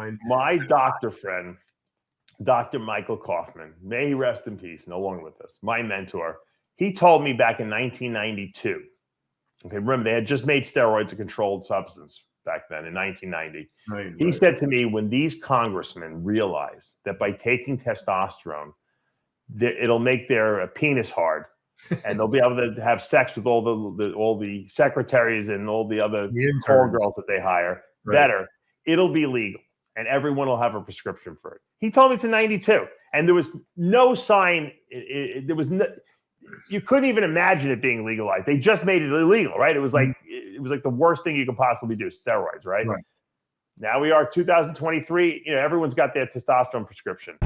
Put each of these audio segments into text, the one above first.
mine. My doctor friend, Dr. Michael Kaufman, may he rest in peace, no longer with us, my mentor, he told me back in 1992, okay, remember they had just made steroids a controlled substance back then in 1990. He said to me, when these congressmen realized that by taking testosterone, it'll make their penis hard, and they'll be able to have sex with all the secretaries and all the other call girls that they hire better, it'll be legal, and everyone will have a prescription for it. He told me it's in 92, and there was no sign. You couldn't even imagine it being legalized. They just made it illegal, right? It was like the worst thing you could possibly do, steroids, right? Now we are 2023. Everyone's got their testosterone prescription.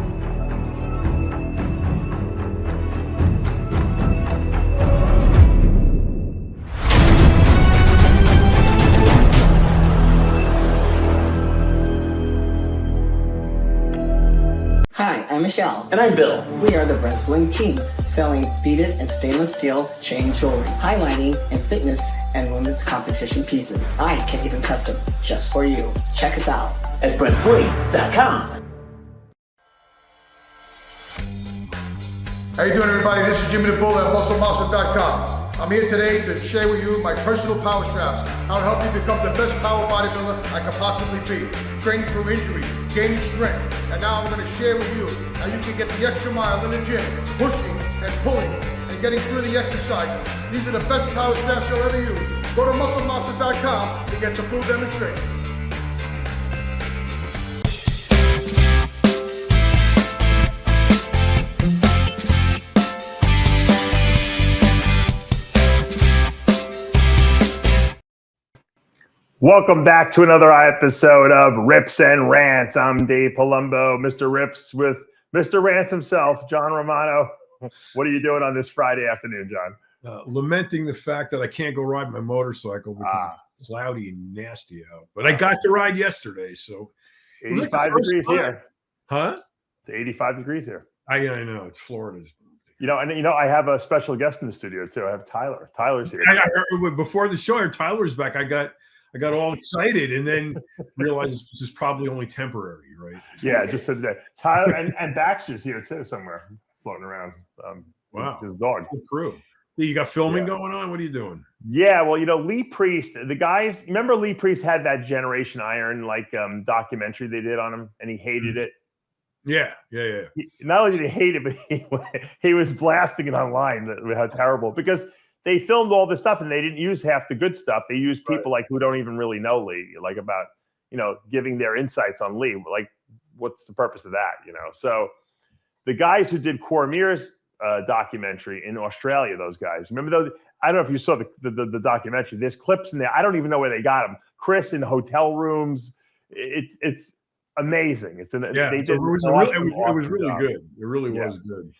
Hi, I'm Michelle. And I'm Bill. We are the Rants Bling team, selling beaded and stainless steel chain jewelry, highlighting and fitness and women's competition pieces. I can even custom just for you. Check us out at BrentsBling.com. How you doing, everybody? This is Jimmy the Bull at MuscleMaster.com. I'm here today to share with you my personal power straps, how to help you become the best power bodybuilder I can possibly be. Training through injuries, gaining strength, and now I'm going to share with you how you can get the extra mile in the gym, pushing and pulling and getting through the exercise. These are the best power straps you'll ever use. Go to MuscleMaster.com to get the full demonstration. Welcome back to another episode of Rips and Rants. I'm Dave Palumbo, Mr. Rips with Mr. Rants himself, John Romano. What are you doing on this Friday afternoon, John? Lamenting the fact that I can't go ride my motorcycle because it's cloudy and nasty out. But I got to ride yesterday, so 85 degrees here. Huh? It's 85 degrees here. I know it's Florida. I have a special guest in the studio too. I have Tyler. Tyler's here. Before the show, Tyler's back. I got all excited and then realized this is probably only temporary, right? Yeah, just for the day. Tyler and Baxter's here too, somewhere floating around. Wow, his dog. Good crew. You got filming going on? What are you doing? Yeah, well, Lee Priest, the guys. Remember, Lee Priest had that Generation Iron documentary they did on him, and he hated it. Yeah. Not only did he hate it, but he was blasting it online. How terrible, because they filmed all this stuff and they didn't use half the good stuff. They used people who don't even really know Lee, about, giving their insights on Lee. Like, what's the purpose of that? So the guys who did Cormier's documentary in Australia, those guys, remember those? I don't know if you saw the documentary. There's clips in there. I don't even know where they got them. Chris in hotel rooms. It's amazing. It was really good. It really was good.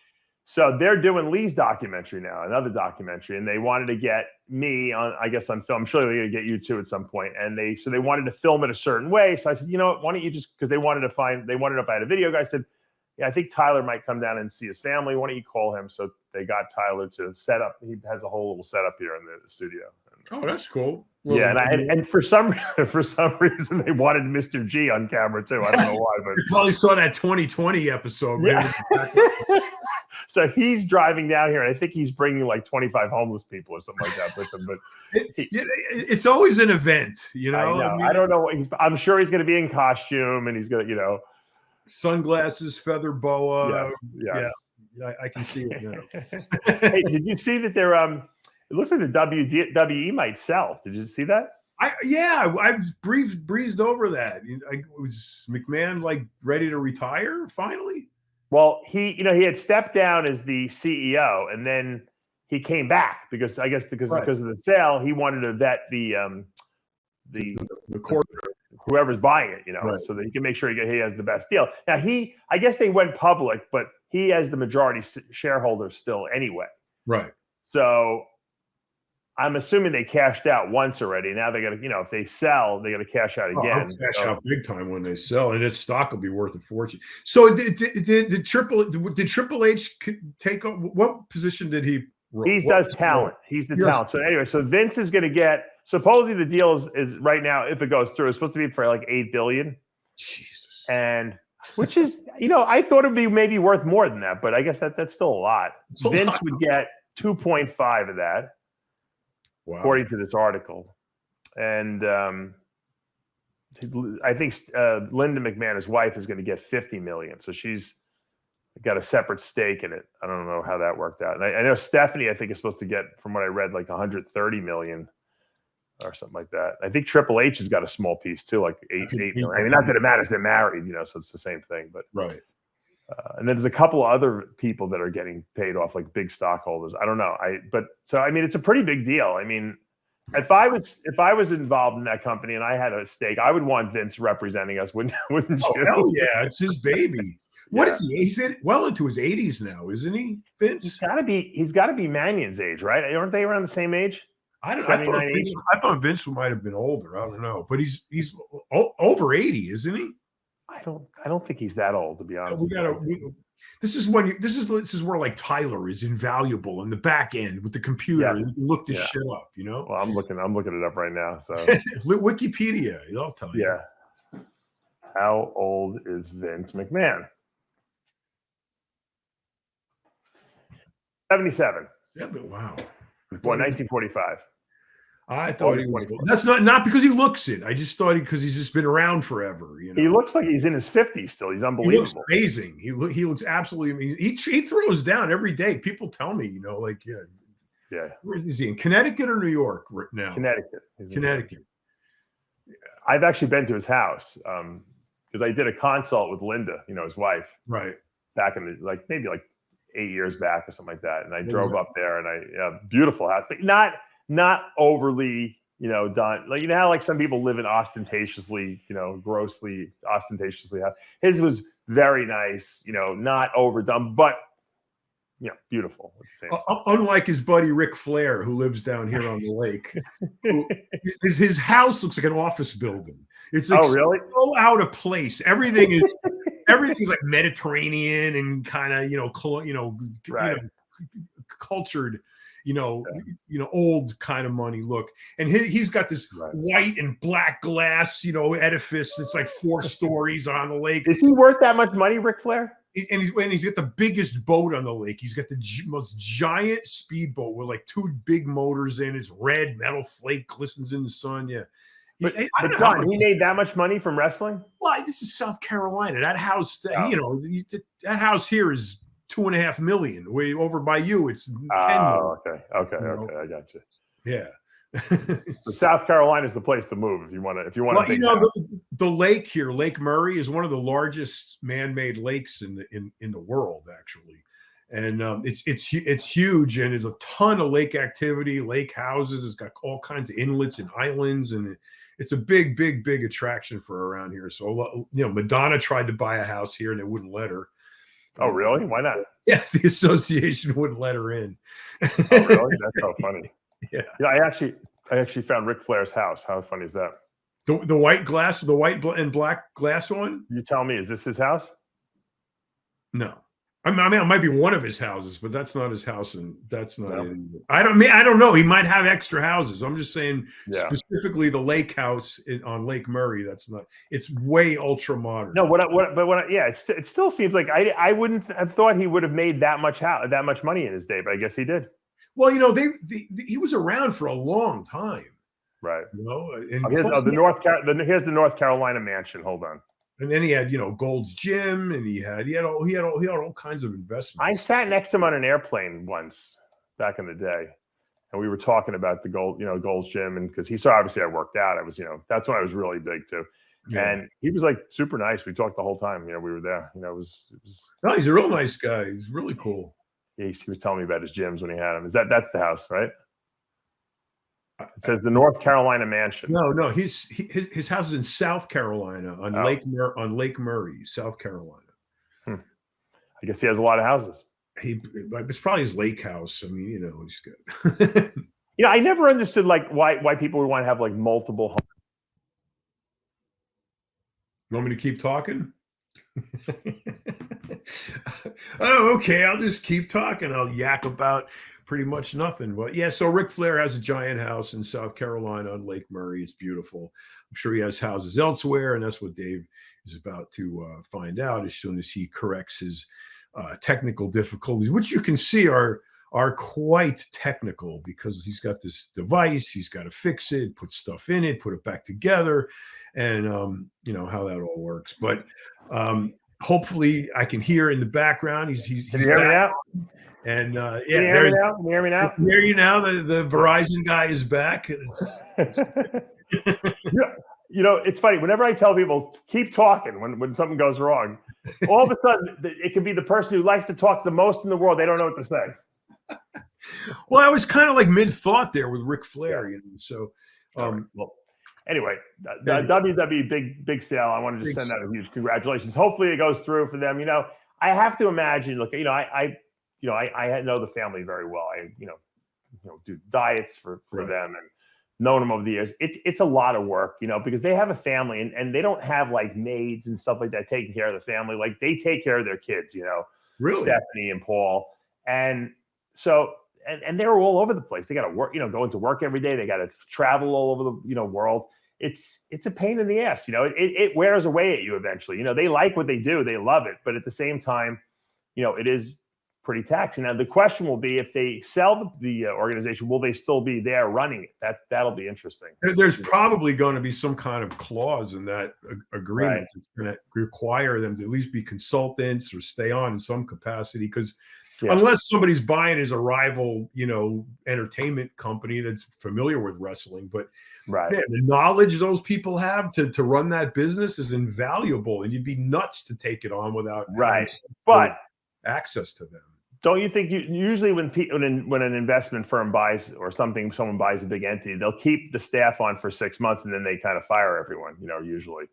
So they're doing Lee's documentary now, another documentary, and they wanted to get me on film. I'm sure they're going to get you too at some point. And they wanted to film it a certain way. So I said, why don't you just, because they wanted if I had a video guy. I said, yeah, I think Tyler might come down and see his family. Why don't you call him? So they got Tyler to set up. He has a whole little setup here in the studio. Oh, that's cool. Yeah, and for some reason they wanted Mr. G on camera too. I don't know why, but you probably saw that 2020 episode. Yeah. So he's driving down here, and I think he's bringing like 25 homeless people or something like that with him. But it's always an event, I don't know. I'm sure he's going to be in costume, and he's going to, sunglasses, feather boa. Yes. Yeah, I can see it now. Hey, did you see that they're it looks like the WWE might sell. Did you see that? I breezed over that. Was McMahon ready to retire finally? Well, he had stepped down as the CEO, and then he came back because of the sale, he wanted to vet the court, whoever's buying it, so that he can make sure he has the best deal. Now I guess they went public, but he has the majority shareholder still anyway. Right. So I'm assuming they cashed out once already. Now they got to, if they sell, they got to cash out again. Cash out big time when they sell, and its stock will be worth a fortune. So did Triple H take over? What position did he? He does talent. He's the talent. So anyway, so Vince is going to get. Supposedly the deal is right now, if it goes through, it's supposed to be for like $8 billion. Jesus. And which is, I thought it'd be maybe worth more than that, but I guess that's still a lot. It's a Vince lot. would get 2.5 of that, Wow. according to this article. And I think Linda McMahon, his wife, is going to get 50 million. So she's got a separate stake in it. I don't know how that worked out. And I know Stephanie, I think, is supposed to get, from what I read, like 130 million or something like that. I think Triple H has got a small piece too, like 8 million. I mean, not that it matters, they're married, so it's the same thing. But Right. And then there's a couple of other people that are getting paid off, like big stockholders. I don't know. It's a pretty big deal. I mean, if I was involved in that company and I had a stake, I would want Vince representing us, wouldn't you? Oh, hell yeah, it's his baby. What is he? He's well into his 80s now, isn't he, Vince? He's got to be Mannion's age, right? Aren't they around the same age? I thought Vince might have been older. I don't know, but he's over 80, isn't he? I don't think he's that old, to be honest. This is where like Tyler is invaluable in the back end with the computer. Yeah. You look this shit up, Well, I'm looking it up right now. So Wikipedia, I'll tell you. Yeah. How old is Vince McMahon? 77. Yeah, but wow. 1945. I thought he was. That's not because he looks it. I just thought because he's just been around forever. He looks like he's in his 50s still. He's unbelievable. He looks amazing. He looks absolutely amazing. He throws down every day. People tell me, yeah. Where is he, in Connecticut or New York right now? Connecticut. Connecticut. I've actually been to his house because I did a consult with Linda, his wife, right, back in maybe 8 years back or something like that. And I drove up there, and beautiful house, but not overly, done. Like, how some people live in ostentatiously, grossly ostentatiously house. His was very nice, not overdone, but beautiful at the same time. Unlike his buddy Ric Flair, who lives down here on the lake, his house looks like an office building. It's like really? So out of place. Everything's like Mediterranean and kind of cultured, old kind of money look. And he's got this white and black glass, edifice that's like 4 stories on the lake. Is he worth that much money, Ric Flair? And he's got the biggest boat on the lake. He's got the most giant speedboat with like 2 big motors in. It's red, metal flake glistens in the sun. Yeah. But John, he made that much money from wrestling? Well, this is South Carolina. That house, that house here is $2.5 million. Way over by you, it's 10 million. Okay, I got you. Yeah. South Carolina is the place to move if you want to. Well, the lake here, Lake Murray, is one of the largest man-made lakes in the world, actually, and it's huge, and there's a ton of lake activity, lake houses. It's got all kinds of inlets and islands, and it's a big attraction for around here. So Madonna tried to buy a house here, and they wouldn't let her. Oh, really? Why not? Yeah, the association wouldn't let her in. Oh, really? That's so funny. Yeah. I actually found Ric Flair's house. How funny is that? The white glass, the white and black glass one? You tell me, is this his house? No. I mean, it might be one of his houses, but that's not his house, and that's not it. I don't know. He might have extra houses. I'm just saying specifically the lake house on Lake Murray. That's not. It's way ultra modern. No, it still seems like I wouldn't have thought he would have made that much money in his day, but I guess he did. Well, he was around for a long time, right? And here's the North Carolina mansion. Hold on. And then he had, Gold's Gym, and he had all kinds of investments. I sat next to him on an airplane once back in the day, and we were talking about the Gold's Gym, and because he saw obviously I worked out. I was, that's when I was really big too. Yeah. And he was like super nice. We talked the whole time. We were there. It was. No, he's a real nice guy. He's really cool. He was telling me about his gyms when he had them. That's the house, right? It says the North Carolina mansion. No, his house is in South Carolina on Lake Murray, South Carolina. I guess he has a lot of houses. It's probably his lake house. I mean, he's good. I never understood why people would want to have multiple homes. You want me to keep talking? Oh, okay. I'll just keep talking. I'll yak about pretty much nothing. But yeah, so Ric Flair has a giant house in South Carolina on Lake Murray. It's beautiful. I'm sure he has houses elsewhere, and that's what Dave is about to find out as soon as he corrects his technical difficulties, which you can see are quite technical, because he's got this device, he's got to fix it, put stuff in it, put it back together, and you know how that all works. But hopefully I can hear in the background. He's Can you hear me now? And Can you hear me now? Can you hear me now? I can hear you now. The Verizon guy is back. You know, it's funny. Whenever I tell people keep talking when something goes wrong, all of a sudden it can be the person who likes to talk the most in the world. They don't know what to say. Well, I was kind of like mid-thought there with Ric Flair, you know. So, well, anyway, the WWE big sale. I wanted to send out a huge congratulations. Hopefully, it goes through for them. You know, I have to imagine. Look, you know, I know the family very well. I do diets for them and known them over the years. It's a lot of work, you know, because they have a family and they don't have like maids and stuff like that taking care of the family. Like they take care of their kids, you know, really, Stephanie and Paul. And so, and they're all over the place. They got to work, you know, go into work every day. They got to travel all over the, you know, world. It's a pain in the ass, you know, it wears away at you eventually. You know, they like what they do. They love it. But at the same time, you know, it is pretty taxing. Now, the question will be, if they sell the organization, will they still be there running it? That'll be interesting. There's probably going to be some kind of clause in that agreement that's going to require them to at least be consultants or stay on in some capacity, because unless somebody's buying as a rival, you know, entertainment company that's familiar with wrestling, but man, the knowledge those people have to run that business is invaluable, and you'd be nuts to take it on without but access to them. Don't you think usually when an investment firm buys or someone buys a big entity, they'll keep the staff on for 6 months and then they kind of fire everyone, you know, usually.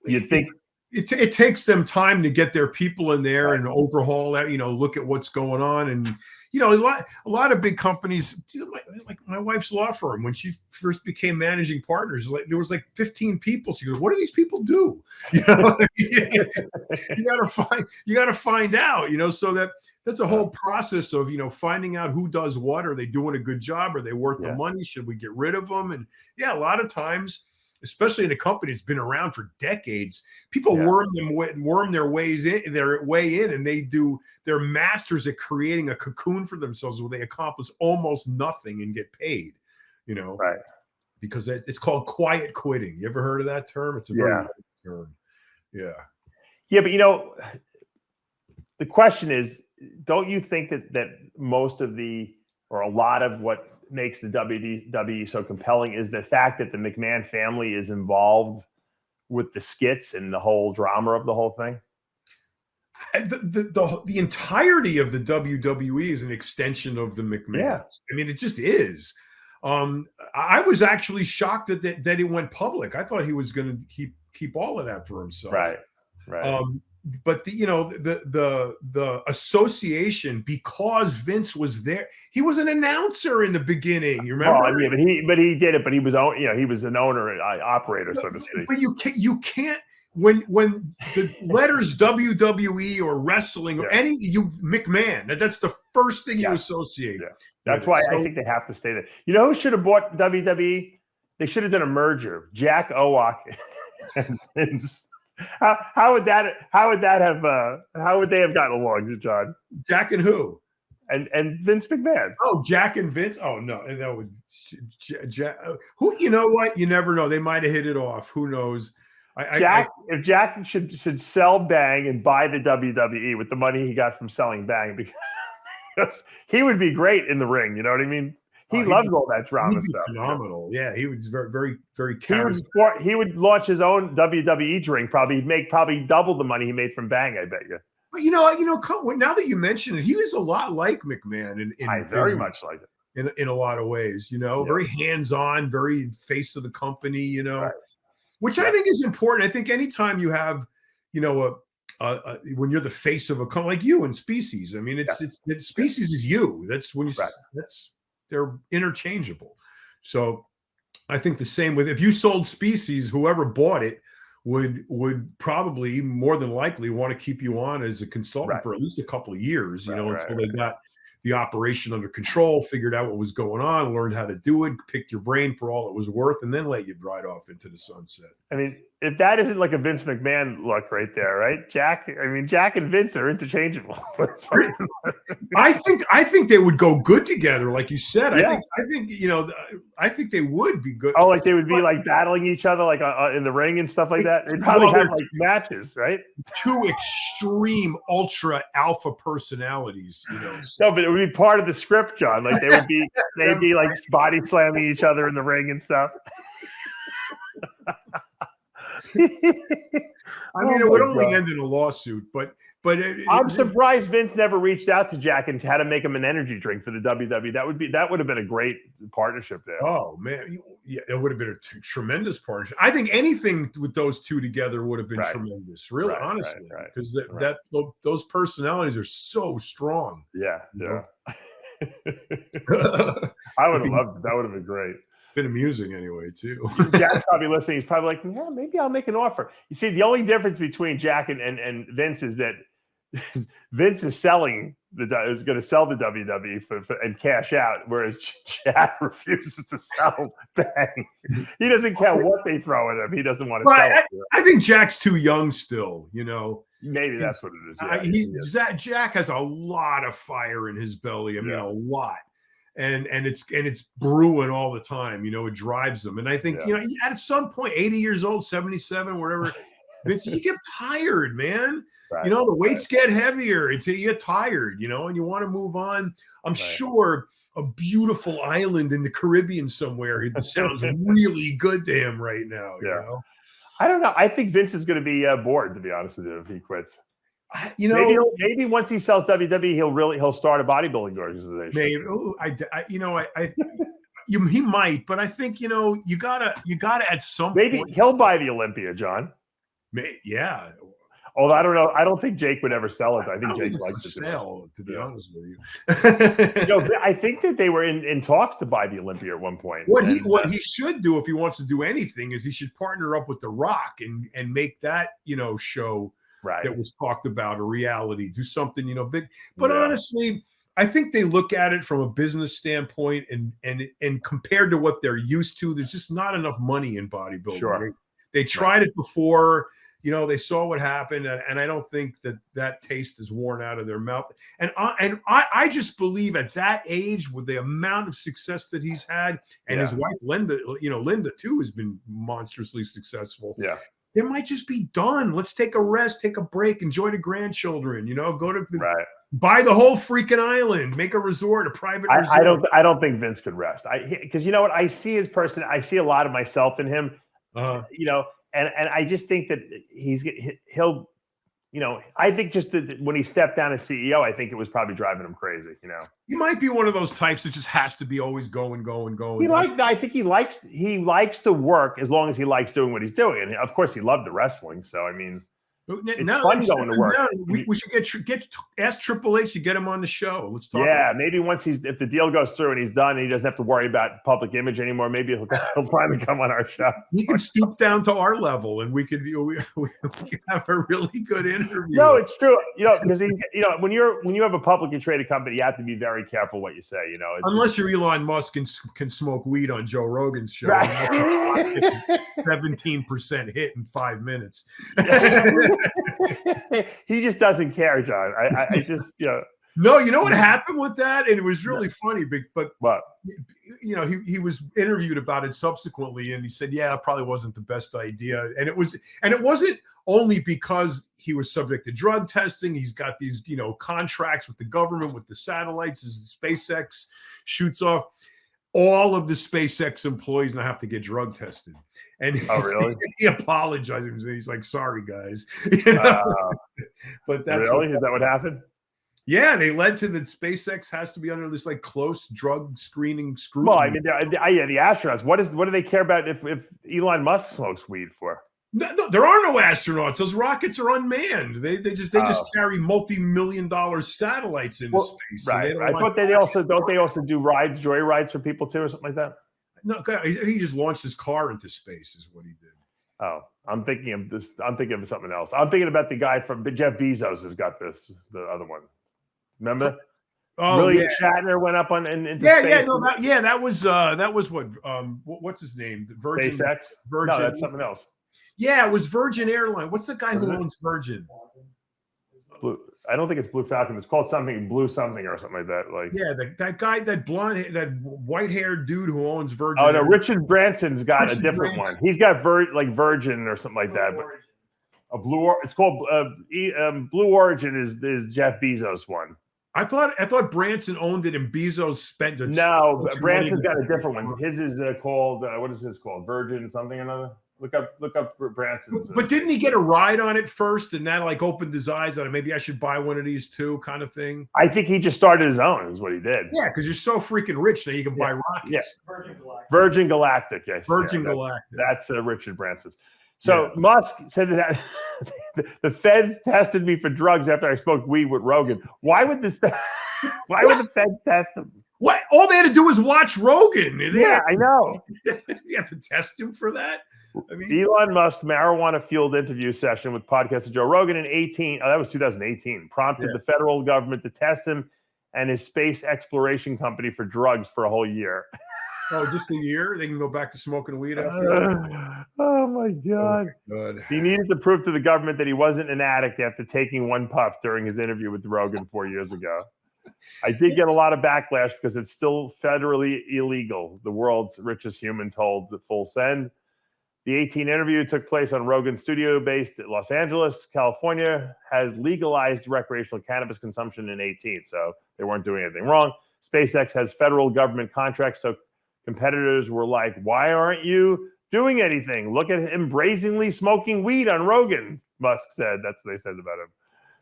You'd think it takes them time to get their people in there and overhaul that, you know, look at what's going on. And, you know, a lot of big companies, like my wife's law firm, when she first became managing partners, like there was like 15 people. She goes, what do these people do? You know, you gotta find out, you know, so that's a whole process of, you know, finding out who does what. Are they doing a good job? Are they worth the money? Should we get rid of them? And a lot of times, especially in a company that's been around for decades, people worm their way in, and they're masters at creating a cocoon for themselves where they accomplish almost nothing and get paid, you know, because it's called quiet quitting. You ever heard of that term? It's a very good term. Yeah, but you know, the question is, don't you think that most of or a lot of what makes the WWE so compelling is the fact that the McMahon family is involved with the skits and the whole drama of the whole thing? The entirety of the WWE is an extension of the McMahons. I mean, it just is. I was actually shocked that it went public. I thought he was going to keep all of that for himself. Right. But the association, because Vince was there, he was an announcer in the beginning. You remember? Well, yeah, but he did it. But he was he was an owner and operator, so to speak. But you can't when the letters WWE or wrestling or McMahon. That's the first thing you associate. Yeah. That's why I think they have to stay there. You know who should have bought WWE? They should have done a merger. Jack Owak and Vince. How would they have gotten along, John? Jack and who? And Vince McMahon. Oh, Jack and Vince. Oh no, that would Jack. Who? You know what? You never know. They might have hit it off. Who knows? If Jack should sell Bang and buy the WWE with the money he got from selling Bang, because he would be great in the ring. You know what I mean? He loved all that drama stuff. Phenomenal. Yeah, he was very, very, very charismatic. He would launch his own WWE drink. Probably make double the money he made from Bang. I bet you. But you know, now that you mention it, he was a lot like McMahon. I very much like it in a lot of ways. You know, very hands-on, very face of the company. You know, which I think is important. I think anytime you have, you know, when you're the face of a company like you and Species. I mean, it's Species is you. That's when you. They're interchangeable. So I think the same with, if you sold Species, whoever bought it would probably more than likely want to keep you on as a consultant Right. for at least a couple of years, you know, Right, until they got the operation under control, figured out what was going on, learned how to do it, picked your brain for all it was worth, and then let you ride off into the sunset. I mean, if that isn't like a Vince McMahon look right there, right? Jack and Vince are interchangeable. I think they would go good together, like you said. Yeah. I think you know, I think they would be good. Oh, like they would be like battling each other, like in the ring and stuff like that. They'd probably have like matches, right? Two extreme ultra alpha personalities, you know. No, but it would be part of the script, John. Like they'd be like body slamming each other in the ring and stuff. I mean, it would only end in a lawsuit, but I'm surprised Vince never reached out to Jack and had to make him an energy drink for the WWE. That would have been a great partnership there. Oh man, yeah, it would have been a tremendous partnership. I think anything with those two together would have been tremendous, really, honestly, because those personalities are so strong. Yeah, yeah. I would have loved it. That would have been great. Been amusing anyway too. Jack's probably listening. He's probably like, yeah, maybe I'll make an offer. You see, the only difference between Jack and Vince is that Vince is going to sell the WWE and cash out, whereas Jack refuses to sell. Bang. He doesn't care what they throw at him. He doesn't want to sell it. I think Jack's too young still, you know. Maybe that's what it is. Yeah, Jack has a lot of fire in his belly. I mean, a lot. And it's brewing all the time, you know. It drives them, and I think you know, at some point, 80 years old, 77, whatever, Vince, you get tired, man. Right, you know, the weights get heavier until you get tired, you know, and you want to move on. I'm sure a beautiful island in the Caribbean somewhere, it sounds really good to him right now. You know? I don't know. I think Vince is going to be bored, to be honest with you, if he quits. You know, maybe once he sells WWE, he'll start a bodybuilding organization. Maybe he might, but I think you know you gotta at some point. He'll buy the Olympia, John. Yeah. Although I don't know, I don't think Jake would ever sell it. I think Jake likes it. To be honest with you, I think that they were in talks to buy the Olympia at one point. What he should do if he wants to do anything is he should partner up with The Rock and make that show. Right. That was talked about, a reality, do something, big. But honestly, I think they look at it from a business standpoint and compared to what they're used to, there's just not enough money in bodybuilding. Sure. They tried it before, they saw what happened, and I don't think that taste is worn out of their mouth. And I just believe at that age, with the amount of success that he's had, and his wife Linda, Linda too has been monstrously successful. Yeah. It might just be done. Let's take a rest, take a break, enjoy the grandchildren, go to buy the whole freaking island, make a resort, a private resort. I don't think Vince could rest. Because you know what? I see his person. I see a lot of myself in him, and I just think that he'll, I think just that when he stepped down as CEO, I think it was probably driving him crazy, He might be one of those types that just has to be always going. I think he likes to work as long as he likes doing what he's doing. And of course he loved the wrestling. So, I mean, it's fun going to work. We should ask Triple H to get him on the show. Let's talk. Yeah, maybe if the deal goes through and he's done and he doesn't have to worry about public image anymore, maybe he'll finally come on our show. He can stoop down to our level, and we can have a really good interview. No, it's true. Because when you have a publicly traded company, you have to be very careful what you say. Unless you're Elon Musk and can smoke weed on Joe Rogan's show, 17% hit in 5 minutes. He just doesn't care, John. I just, No, you know what happened with that? And it was really funny, but what? He was interviewed about it subsequently, and he said, yeah, it probably wasn't the best idea. And it wasn't only because he was subject to drug testing. He's got these, contracts with the government, with the satellites, as SpaceX shoots off. All of the SpaceX employees now have to get drug tested. And really? He apologized. He's like, sorry, guys. But that's really? Is that what happened? Yeah, they led to that SpaceX has to be under this close drug screening scrutiny. Well, I mean, the astronauts. What do they care about if Elon Musk smokes weed for? No, there are no astronauts. Those rockets are unmanned. They just carry multi-million-dollar satellites into space. Right. I thought they also do joy rides for people too, or something like that. No, he just launched his car into space, is what he did. Oh, I'm thinking of this. I'm thinking of something else. I'm thinking about the guy from Jeff Bezos has got this. The other one. Remember? Oh, William yeah. Shatner went up into Yeah, space. that was what what's his name? The Virgin. SpaceX. Virgin. No, that's something else. Yeah, it was Virgin Airline. What's the guy who owns Virgin? I don't think it's Blue Falcon. It's called something Blue something or something like that. Like that guy, that blonde, that white-haired dude who owns Virgin. Oh no, Richard Branson's got Richard a different Branson. one. He's got Virgin or something like that. But it's called Blue Origin is Jeff Bezos' one. I thought Branson owned it and Bezos spent it. No, Branson's got a different one. His is called what is his called? Virgin something or another. Look up Branson's. But didn't he get a ride on it first, and that like opened his eyes on it? Maybe I should buy one of these too, kind of thing. I think he just started his own. Is what he did. Yeah, because you're so freaking rich that you can buy rockets. Yeah. Virgin Galactic. Yes. Virgin Galactic. That's Richard Branson's. So Musk said that the feds tested me for drugs after I smoked weed with Rogan. Why would the feds test him? What? All they had to do was watch Rogan. I know. You have to test him for that. I mean, Elon Musk's marijuana-fueled interview session with podcaster Joe Rogan in 2018 prompted the federal government to test him and his space exploration company for drugs for a whole year. Oh, just a year? They can go back to smoking weed after that? Oh, my God. Oh, God. He needed to prove to the government that he wasn't an addict after taking one puff during his interview with Rogan 4 years ago. I did get a lot of backlash because it's still federally illegal. The world's richest human told the Full Send. The 18 interview took place on Rogan's studio based in Los Angeles. California has legalized recreational cannabis consumption in 18, so they weren't doing anything wrong. SpaceX has federal government contracts, so competitors were like, why aren't you doing anything? Look at him brazenly smoking weed on Rogan, Musk said. That's what they said about him.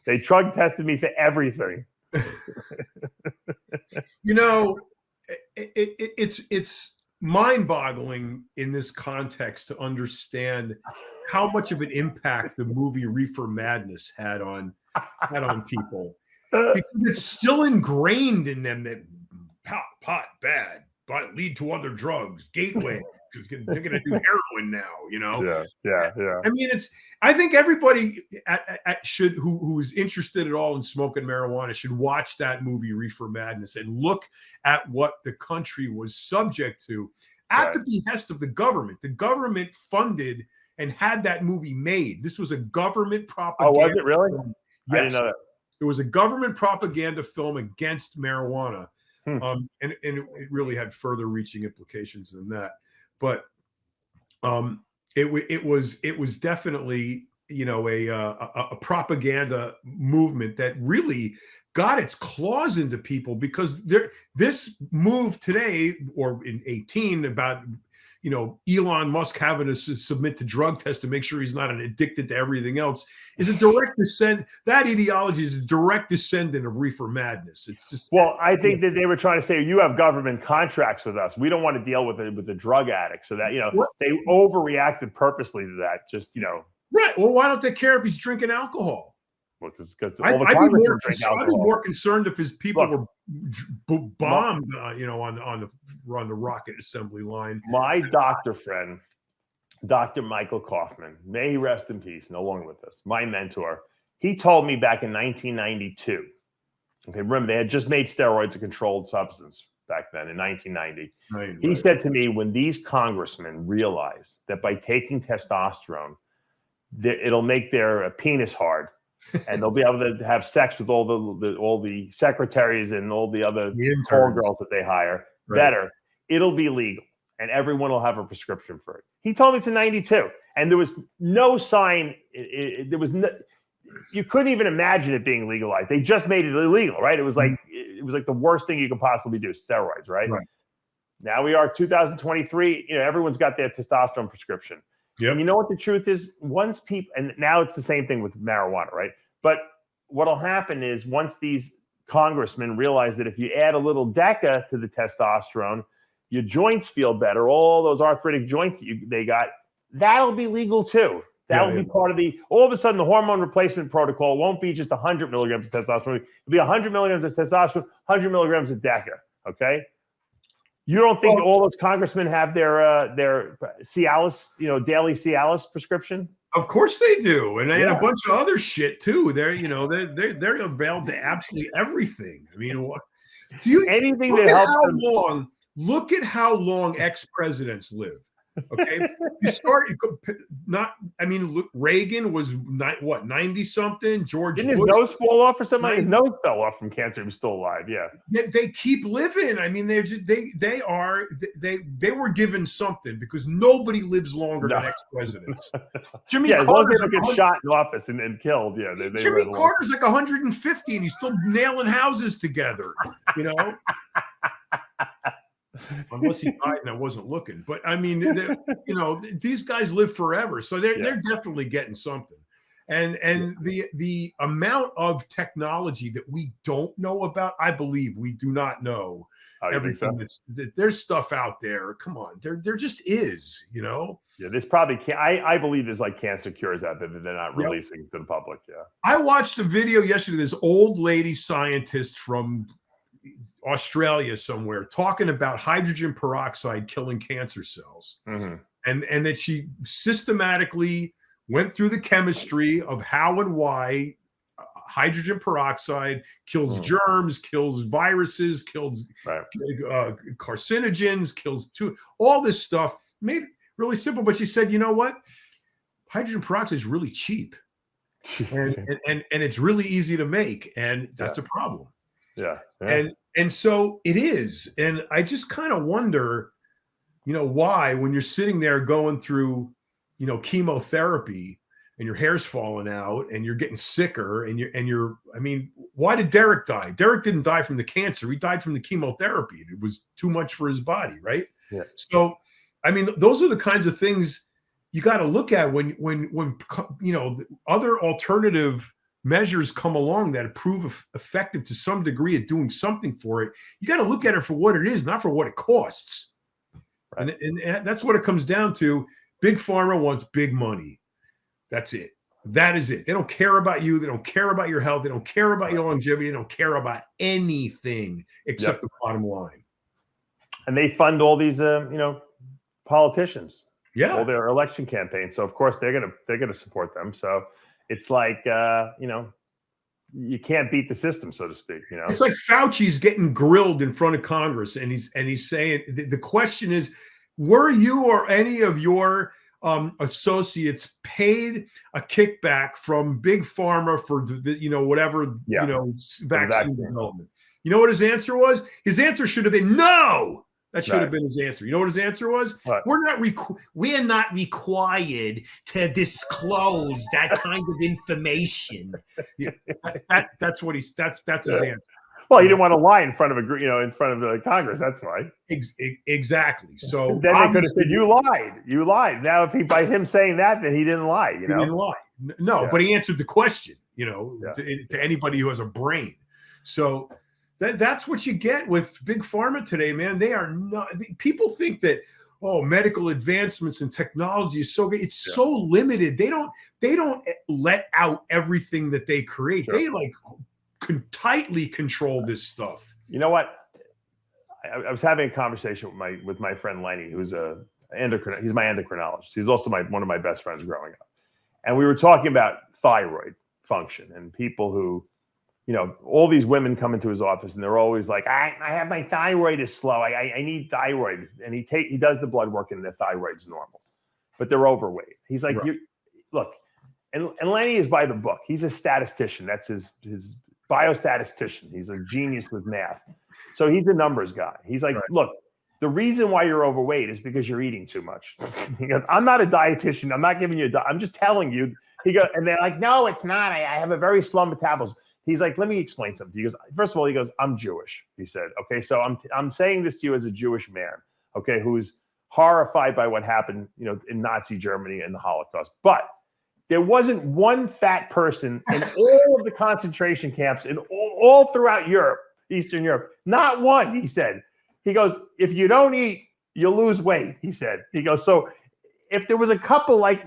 They drug tested me for everything. You know, it's mind-boggling in this context to understand how much of an impact the movie Reefer Madness had on people, because it's still ingrained in them that pot bad, but lead to other drugs, gateway. They're going to do heroin now, you know? Yeah. I mean, I think everybody should, who is interested at all in smoking marijuana should watch that movie Reefer Madness and look at what the country was subject to at the behest of the government. The government funded and had that movie made. This was a government propaganda. Oh, was it really? Film. Yes. I didn't know that. It was a government propaganda film against marijuana. And it really had further reaching implications than that. But it was definitely, you know, a propaganda movement that really got its claws into people, because this move today, or in 18, about, you know, Elon Musk having to submit to drug tests to make sure he's not addicted to everything else, is a direct descent. That ideology is a direct descendant of Reefer Madness. It's just, well, I think that they were trying to say, you have government contracts with us. We don't want to deal with the drug addict. So that, you know, they overreacted purposely to that. Just, you know, right. Well, why don't they care if he's drinking alcohol? Well, because I'd be more concerned if his people were bombed, you know, on the rocket assembly line. My doctor friend, Dr. Michael Kaufman, may he rest in peace, no longer with us, my mentor, he told me back in 1992. Okay, remember, they had just made steroids a controlled substance back then in 1990. Right. He said to me, when these congressmen realized that by taking testosterone, it'll make their penis hard, and they'll be able to have sex with all the secretaries and all the other call girls that they hire better, it'll be legal, and everyone will have a prescription for it. He told me it's in 92, and there was no sign. You couldn't even imagine it being legalized. They just made it illegal, right? It was like the worst thing you could possibly do, steroids, right? Now we are 2023. You know, everyone's got their testosterone prescription. Yeah. You know what the truth is? Once people, and now it's the same thing with marijuana, right? But what'll happen is, once these congressmen realize that if you add a little Deca to the testosterone, your joints feel better, all those arthritic joints that they got, that'll be legal too. That'll be part of all of a sudden, the hormone replacement protocol won't be just 100 milligrams of testosterone. It'll be 100 milligrams of testosterone, 100 milligrams of Deca, okay? You don't think all those congressmen have their Cialis, daily Cialis prescription? Of course they do, and a bunch of other shit too. They're availed to absolutely everything. I mean, do you anything that helps them? Look at how long ex-presidents live. Okay, look, Reagan was 90 something. George didn't Bush, his nose fall off or something? His nose fell off from cancer. He was still alive. Yeah, they keep living. I mean, they were given something because nobody lives longer than ex-presidents. Jimmy Carter's like shot in office and killed. Yeah, Jimmy Carter's like 150 and he's still nailing houses together. Unless he died and I wasn't looking. But I mean, these guys live forever. So they're definitely getting something. And the amount of technology that we don't know about, I believe we do not know everything. There's stuff out there. Come on. There just is, Yeah, there's probably I believe there's like cancer cures out there that they're not releasing to the public. Yeah. I watched a video yesterday, this old lady scientist from Australia somewhere talking about hydrogen peroxide killing cancer cells, and that she systematically went through the chemistry of how and why hydrogen peroxide kills germs, kills viruses, kills carcinogens, kills all this stuff. Made it really simple, but she said, you know what? Hydrogen peroxide is really cheap, and it's really easy to make, and that's a problem. Yeah. And so it is. And I just kind of wonder, why when you're sitting there going through, chemotherapy and your hair's falling out and you're getting sicker why did Derek die? Derek didn't die from the cancer. He died from the chemotherapy. It was too much for his body. Right. Yeah. So, I mean, those are the kinds of things you got to look at when other alternative measures come along that prove effective to some degree at doing something for it. You got to look at it for what it is, not for what it costs. Right. And that's what it comes down to. Big pharma wants big money. That's it. That is it. They don't care about you. They don't care about your health. They don't care about your longevity. They don't care about anything except the bottom line. And they fund all these, politicians. Yeah. All their election campaigns. So of course they're gonna support them. So it's like, you can't beat the system, so to speak. It's like Fauci's getting grilled in front of Congress, and he's saying the question is, were you or any of your associates paid a kickback from big pharma for vaccine development? You know what his answer was? His answer should have been no. That should have been his answer. You know what his answer was? What? We're not required to disclose that kind of information. That's what his answer. Well, he didn't want to lie in front of the Congress. That's why. Exactly. So then they could have said, "You lied. You lied." Now, by him saying that, then he didn't lie. He didn't lie. No, but he answered the question. To anybody who has a brain. So. That's what you get with big pharma today, man. They are not. People think that medical advancements and technology is so great. It's so limited. They don't let out everything that they create. Sure. They can tightly control this stuff. You know what? I was having a conversation with my friend Lenny, who's he's my endocrinologist. He's also one of my best friends growing up, and we were talking about thyroid function and people who. All these women come into his office and they're always like, I have my thyroid is slow. I need thyroid. And he does the blood work and the thyroid's normal, but they're overweight. He's like, look, and Lenny is by the book. He's a statistician. That's his biostatistician. He's a genius with math. So he's the numbers guy. He's like, look, the reason why you're overweight is because you're eating too much. He goes, I'm not a dietitian. I'm not giving you I'm just telling you. He goes, and they're like, no, it's not. I have a very slow metabolism. He's like, let me explain something. He goes, first of all, I'm Jewish. He said, okay, so I'm saying this to you as a Jewish man, okay, who's horrified by what happened, in Nazi Germany and the Holocaust. But there wasn't one fat person in all of the concentration camps in all throughout Europe, Eastern Europe, not one. He said, he goes, if you don't eat, you lose weight. He said, he goes, so if there was a couple like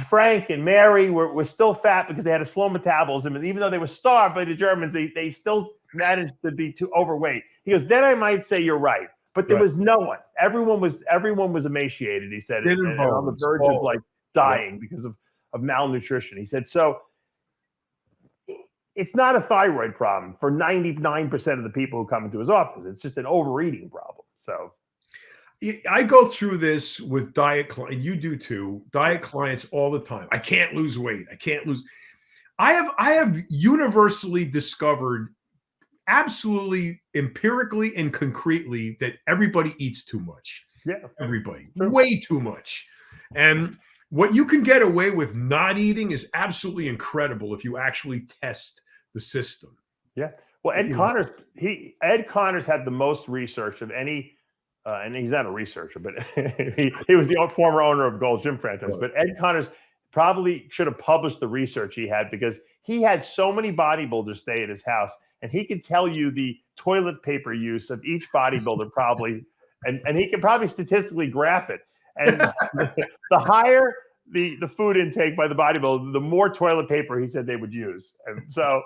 Frank and Mary were still fat because they had a slow metabolism, and even though they were starved by the Germans, they still managed to be too overweight. He goes, then I might say you're right. But there was no one. Everyone was emaciated, he said, and on the verge of like dying because of malnutrition. He said, so it's not a thyroid problem for 99% of the people who come into his office. It's just an overeating problem. So I go through this with diet clients. You do too. Diet clients all the time. I can't lose weight. I can't lose. I have universally discovered, absolutely empirically and concretely, that everybody eats too much. Yeah, everybody, way too much. And what you can get away with not eating is absolutely incredible if you actually test the system. Yeah. Well, Ed Connors had the most research of any. And he's not a researcher, but he was the former owner of Gold's Gym franchise. Right. But Ed Connors probably should have published the research he had, because he had so many bodybuilders stay at his house, and he could tell you the toilet paper use of each bodybuilder probably, and he could probably statistically graph it. And the higher the food intake by the bodybuilder, the more toilet paper he said they would use. And so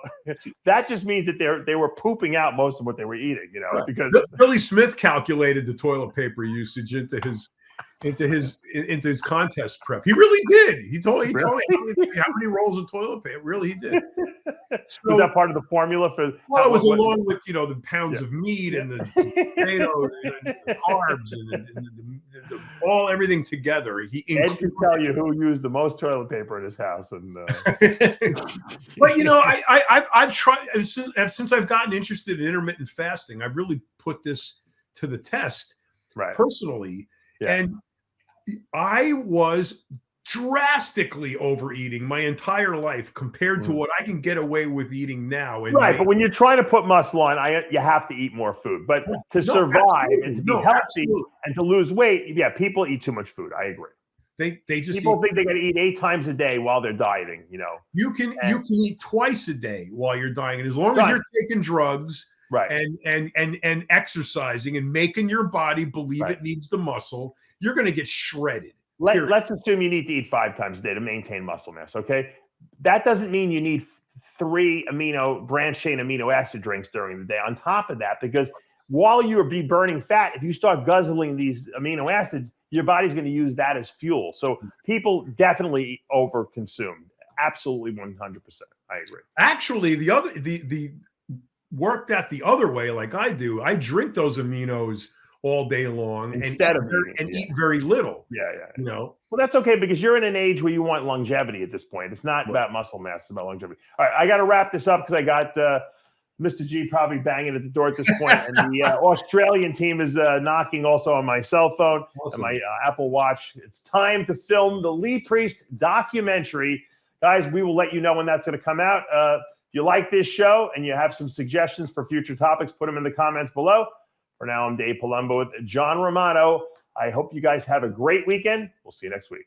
that just means that they were pooping out most of what they were eating, because Billy Smith calculated the toilet paper usage into his contest prep. He really did. He told me how many rolls of toilet paper. Really, he did. So, was that part of the formula for? Well, it was along with the pounds of meat and the potatoes and the carbs and everything together. Ed can tell you who used the most toilet paper in his house. And but I've tried since I've gotten interested in intermittent fasting. I've really put this to the test, personally. Yeah. And I was drastically overeating my entire life compared to what I can get away with eating now. And but when you're trying to put muscle on, you have to eat more food. But to survive and to be healthy and to lose weight, people eat too much food. I agree. They just people think they got to eat 8 times a day while they're dieting. You can eat twice a day while you're dieting, and as long as you're taking drugs. Right. And exercising and making your body believe it needs the muscle, you're going to get shredded. Let's assume you need to eat 5 times a day to maintain muscle mass. Okay. That doesn't mean you need 3 branched chain amino acid drinks during the day on top of that, because while you're burning fat, if you start guzzling these amino acids, your body's going to use that as fuel. So people definitely overconsume. Absolutely 100%. I agree. Actually, the work that the other way, like I do. I drink those aminos all day long and eat very little. Well, that's okay, because you're in an age where you want longevity at this point. It's not about muscle mass, it's about longevity. All right, I got to wrap this up because I got Mr. G probably banging at the door at this point, and the Australian team is knocking also on my cell phone and my Apple Watch. It's time to film the Lee Priest documentary. Guys, we will let you know when that's going to come out. If you like this show and you have some suggestions for future topics, put them in the comments below. For now, I'm Dave Palumbo with John Romano. I hope you guys have a great weekend. We'll see you next week.